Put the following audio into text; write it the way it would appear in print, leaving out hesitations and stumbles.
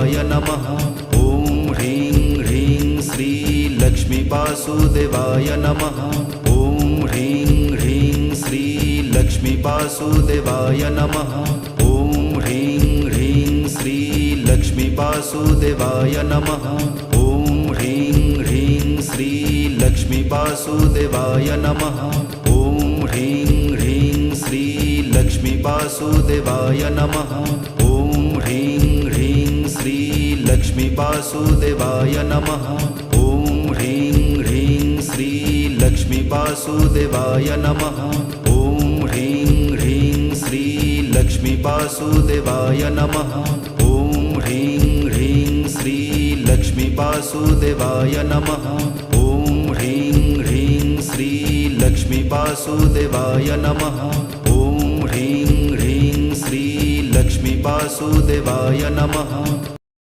वासुदेवाय नमः। ॐ ह्रीं ह्रीं श्री लक्ष्मी वासुदेवाय नमः। ॐ ह्रीं ह्रीं श्री लक्ष्मी वासुदेवाय नमः। ॐ ह्रीं ह्रीं श्री लक्ष्मी वासुदेवाय नमः। ॐ ह्रीं ह्रीं श्री लक्ष्मी वासुदेवाय नमः। ॐ ह्रीं ह्रीं श्री लक्ष्मी वासुदेवाय नमः। ॐ ह्रीं ह्रीं श्री लक्ष्मी वासुदेवाय नमः। ॐ ह्रीं ह्रीं श्री लक्ष्मी वासुदेवाय नमः। ॐ ह्रीं ह्रीं श्री लक्ष्मी वासुदेवाय नमः। ॐ ह्रीं ह्रीं श्री लक्ष्मी वासुदेवाय नमः। ॐ ह्रीं ह्रीं श्री लक्ष्मी वासुदेवाय नमः। ॐ ह्रीं ह्रीं श्री लक्ष्मी वासुदेवाय नमः।